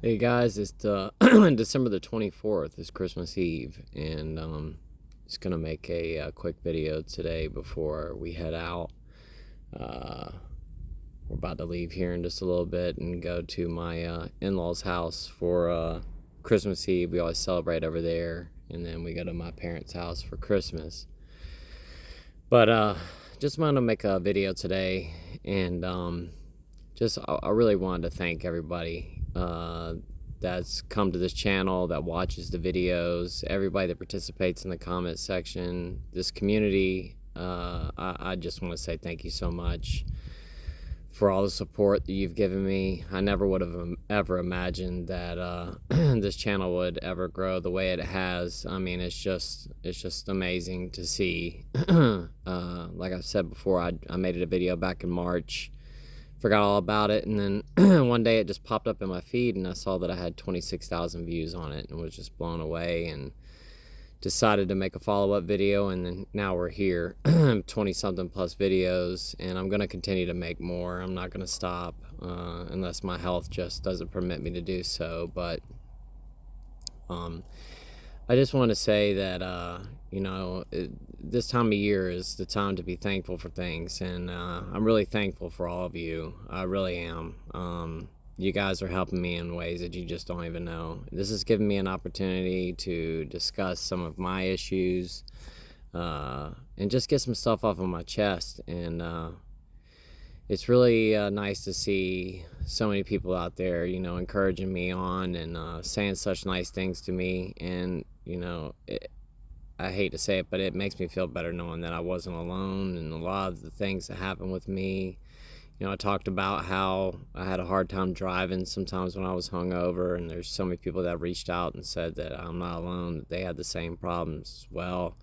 Hey guys, it's December the 24th. It's Christmas Eve, and just gonna make a quick video today before we head out. Uh, we're about to leave here in just a little bit and go to my in-laws' house for Christmas Eve. We always celebrate over there, and then we go to my parents' house for Christmas. But just wanted to make a video today, and I really wanted to thank everybody that's come to this channel, that watches the videos, everybody that participates in the comment section, this community. I just want to say thank you so much for all the support that you've given me. I never would have ever imagined that this channel would ever grow the way it has. I mean, it's just amazing to see. Like I've said before, I made a video back in March, forgot all about it, and then one day it just popped up in my feed, and I saw that I had 26,000 views on it, and was just blown away, and decided to make a follow-up video. And then now we're here, 20 something plus videos, and I'm going to continue to make more. I'm not going to stop unless my health just doesn't permit me to do so. But I just want to say that this time of year is the time to be thankful for things, and I'm really thankful for all of you. I really am. You guys are helping me in ways that you just don't even know. This has given me an opportunity to discuss some of my issues and just get some stuff off of my chest. And it's really nice to see so many people out there, encouraging me on and saying such nice things to me. And I hate to say it, but it makes me feel better knowing that I wasn't alone, and a lot of the things that happened with me. I talked about how I had a hard time driving sometimes when I was hungover, and there's so many people that reached out and said that I'm not alone, that they had the same problems. Well,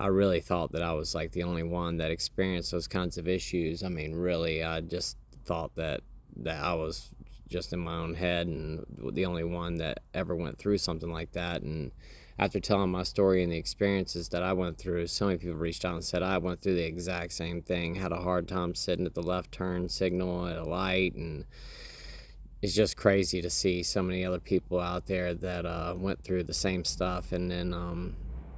I really thought that I was like the only one that experienced those kinds of issues. I mean, really, I just thought that I was just in my own head and the only one that ever went through something like that. And after telling my story and the experiences that I went through, so many people reached out and said I went through the exact same thing, had a hard time sitting at the left turn signal at a light. And it's just crazy to see so many other people out there that went through the same stuff. And then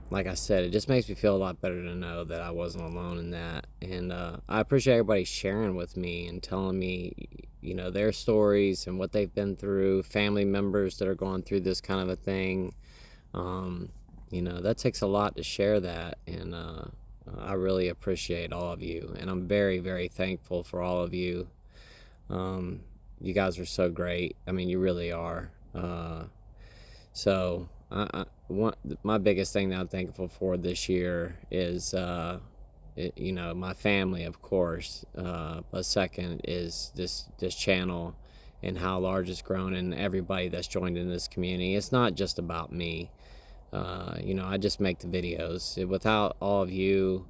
like I said, it just makes me feel a lot better to know that I wasn't alone in that. And I appreciate everybody sharing with me and telling me their stories and what they've been through, family members that are going through this kind of a thing. That takes a lot to share that, and I really appreciate all of you, and I'm very, very thankful for all of you. You guys are so great. I mean, you really are. So my biggest thing that I'm thankful for this year is my family, of course, but second is this channel and how large it's grown, and everybody that's joined in this community. It's not just about me. I just make the videos. Without all of you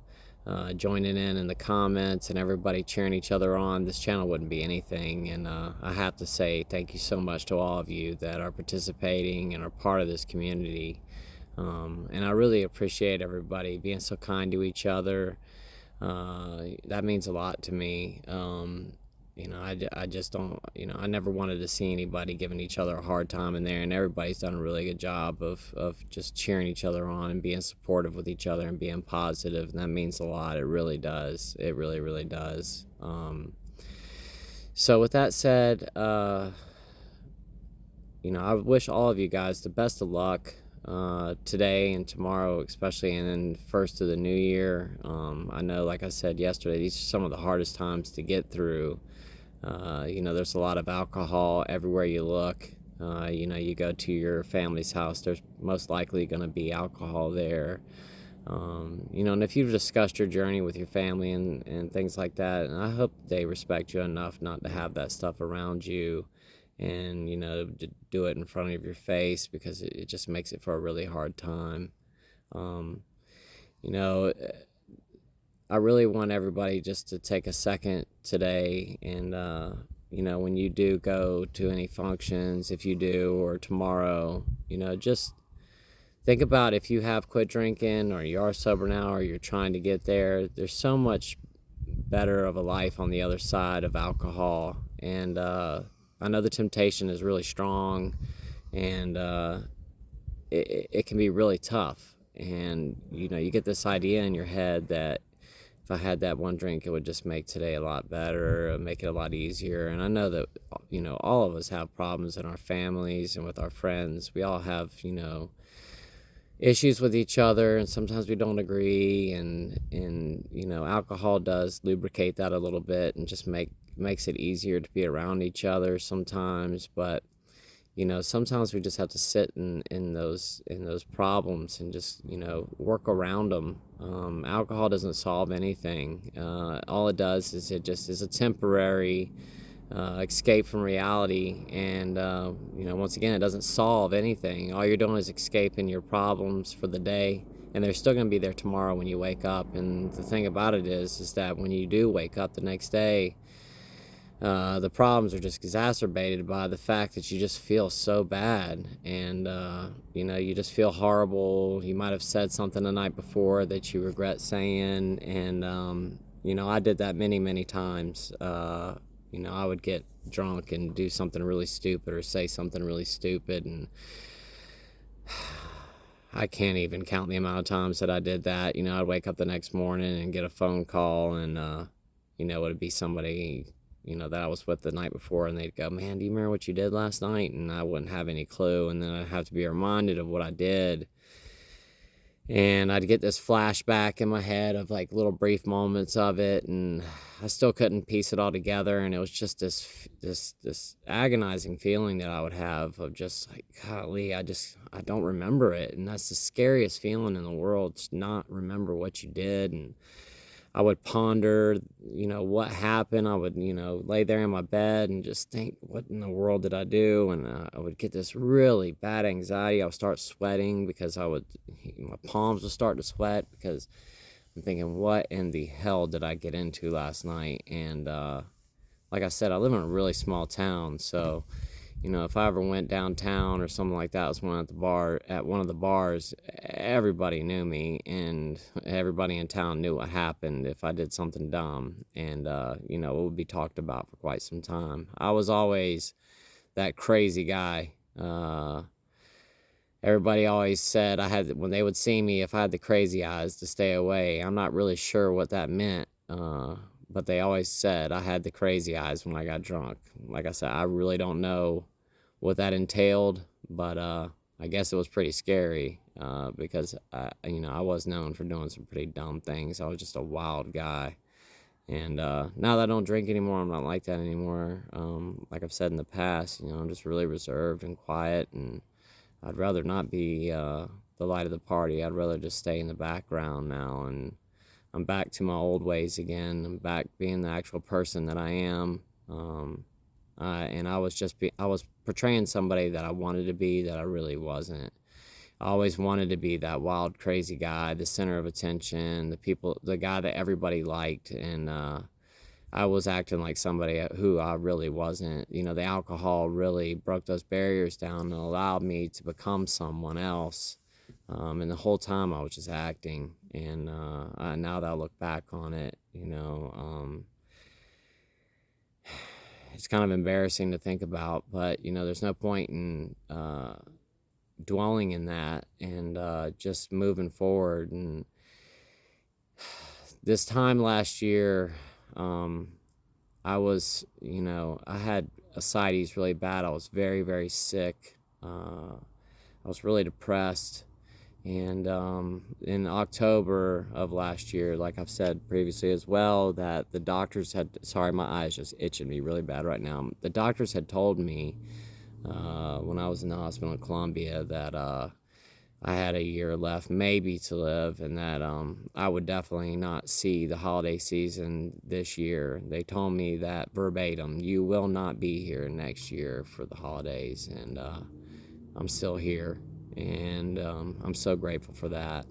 joining in the comments and everybody cheering each other on, this channel wouldn't be anything. And I have to say thank you so much to all of you that are participating and are part of this community. And I really appreciate everybody being so kind to each other. That means a lot to me. I just don't, I never wanted to see anybody giving each other a hard time in there, and everybody's done a really good job of just cheering each other on and being supportive with each other and being positive, and that means a lot. It really does. It really, really does. So with that said, I wish all of you guys the best of luck today and tomorrow, especially, and then first of the new year. I know, like I said yesterday, these are some of the hardest times to get through. There's a lot of alcohol everywhere you look. You go to your family's house, there's most likely going to be alcohol there. And if you've discussed your journey with your family and things like that, and I hope they respect you enough not to have that stuff around you and, to do it in front of your face, because it just makes it for a really hard time. I really want everybody just to take a second today and, when you do go to any functions, if you do, or tomorrow, just think about if you have quit drinking or you are sober now or you're trying to get there. There's so much better of a life on the other side of alcohol. And I know the temptation is really strong, and it can be really tough. And you get this idea in your head that if I had that one drink, it would just make today a lot better, make it a lot easier. And I know that all of us have problems in our families and with our friends. We all have issues with each other, and sometimes we don't agree. And alcohol does lubricate that a little bit and just makes it easier to be around each other sometimes. But sometimes we just have to sit in those problems and just work around them. Alcohol doesn't solve anything. All it does is it just is a temporary escape from reality, and once again, it doesn't solve anything. All you're doing is escaping your problems for the day, and they're still going to be there tomorrow when you wake up. And the thing about it is that when you do wake up the next day, the problems are just exacerbated by the fact that you just feel so bad, and you just feel horrible. You might have said something the night before that you regret saying, and I did that many times. I would get drunk and do something really stupid or say something really stupid, and I can't even count the amount of times that I did that. I'd wake up the next morning and get a phone call, and it would be somebody that I was with the night before, and they'd go, "Man, do you remember what you did last night?" And I wouldn't have any clue, and then I'd have to be reminded of what I did, and I'd get this flashback in my head of like little brief moments of it, and I still couldn't piece it all together. And it was just this agonizing feeling that I would have of just like, golly, I don't remember it. And that's the scariest feeling in the world, to not remember what you did. And I would ponder, what happened. I would, lay there in my bed and just think, what in the world did I do? And I would get this really bad anxiety. I would start sweating because my palms would start to sweat because I'm thinking, what in the hell did I get into last night? And like I said, I live in a really small town, so if I ever went downtown or something like that, I was at one of the bars, everybody knew me, and everybody in town knew what happened if I did something dumb, and it would be talked about for quite some time. I was always that crazy guy. Everybody always said when they would see me, if I had the crazy eyes, to stay away. I'm not really sure what that meant, but they always said I had the crazy eyes when I got drunk. Like I said, I really don't know what that entailed, but I guess it was pretty scary, because I was known for doing some pretty dumb things. I was just a wild guy, and now that I don't drink anymore, I'm not like that anymore. Like I've said in the past, I'm just really reserved and quiet, and I'd rather not be the light of the party. I'd rather just stay in the background now, and I'm back to my old ways again. I'm back being the actual person that I am. And I was portraying somebody that I wanted to be that I really wasn't. I always wanted to be that wild, crazy guy, the center of attention, the guy that everybody liked, and I was acting like somebody who I really wasn't. The alcohol really broke those barriers down and allowed me to become someone else. And the whole time I was just acting, and now that I look back on it, it's kind of embarrassing to think about, but there's no point in dwelling in that, and just moving forward. And this time last year, I was, I had ascites really bad. I was very, very sick. I was really depressed. And in October of last year, like I've said previously as well, that the doctors sorry, my eye's just itching me really bad right now. The doctors had told me when I was in the hospital in Columbia that I had a year left, maybe, to live, and that I would definitely not see the holiday season this year. They told me that verbatim, "You will not be here next year for the holidays," and I'm still here. And I'm so grateful for that.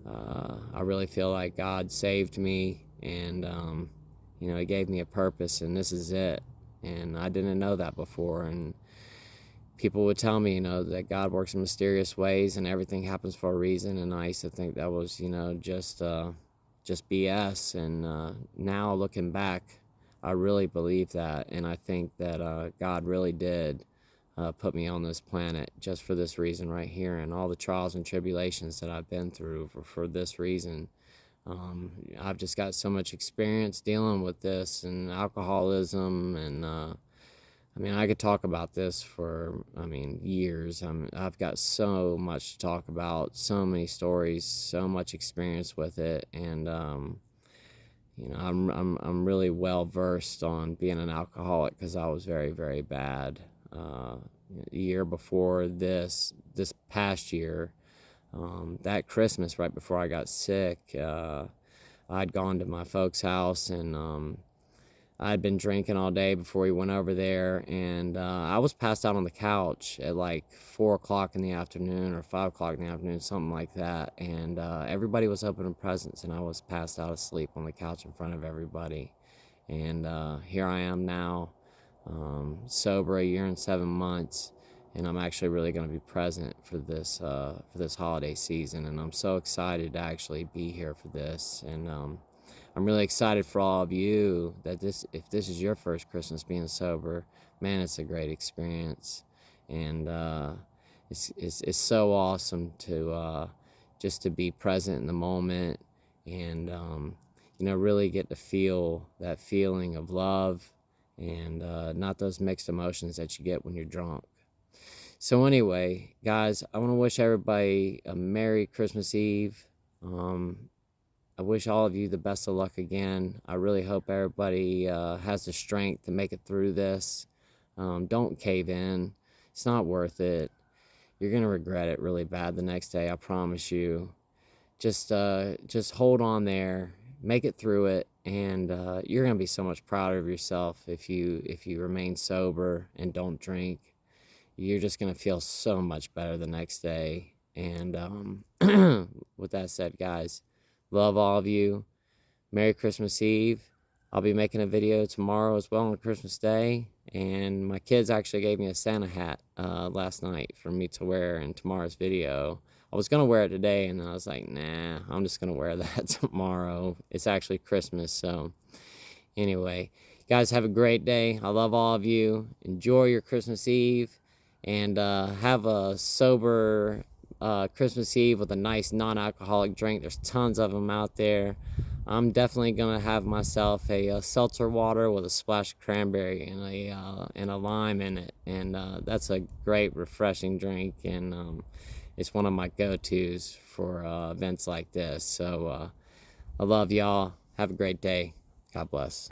I really feel like God saved me, and He gave me a purpose, and this is it. And I didn't know that before. And people would tell me, that God works in mysterious ways, and everything happens for a reason. And I used to think that was, just BS. And now looking back, I really believe that, and I think that God really did put me on this planet just for this reason right here, and all the trials and tribulations that I've been through for this reason. I've just got so much experience dealing with this and alcoholism, and I mean, I could talk about this for, I mean, years. I've got so much to talk about, so many stories, so much experience with it, and you know, I'm really well versed on being an alcoholic because I was very, very bad. The year before this past year, that Christmas right before I got sick, I'd gone to my folks' house, and I'd been drinking all day before we went over there, and I was passed out on the couch at like 4 o'clock in the afternoon or 5 o'clock in the afternoon, something like that, and everybody was opening presents, and I was passed out asleep on the couch in front of everybody. And here I am now, sober a year and 7 months, and I'm actually really going to be present for this holiday season, and I'm so excited to actually be here for this. And I'm really excited for all of you that if this is your first Christmas being sober, man, it's a great experience, and it's so awesome to just to be present in the moment, and you know, really get to feel that feeling of love, and not those mixed emotions that you get when you're drunk. So anyway, guys, I want to wish everybody a Merry Christmas Eve. I wish all of you the best of luck again. I really hope everybody has the strength to make it through this. Don't cave in. It's not worth it. You're going to regret it really bad the next day, I promise you. Just hold on there. Make it through it, and you're going to be so much prouder of yourself if you remain sober and don't drink. You're just going to feel so much better the next day. And with that said, guys, love all of you. Merry Christmas Eve. I'll be making a video tomorrow as well on Christmas Day. And my kids actually gave me a Santa hat last night for me to wear in tomorrow's video. I was going to wear it today, and then I was like, nah, I'm just going to wear that tomorrow. It's actually Christmas, so anyway. Guys, have a great day. I love all of you. Enjoy your Christmas Eve, and have a sober Christmas Eve with a nice non-alcoholic drink. There's tons of them out there. I'm definitely gonna have myself a seltzer water with a splash of cranberry and a lime in it, and that's a great refreshing drink, and it's one of my go-tos for events like this. So I love y'all. Have a great day. God bless.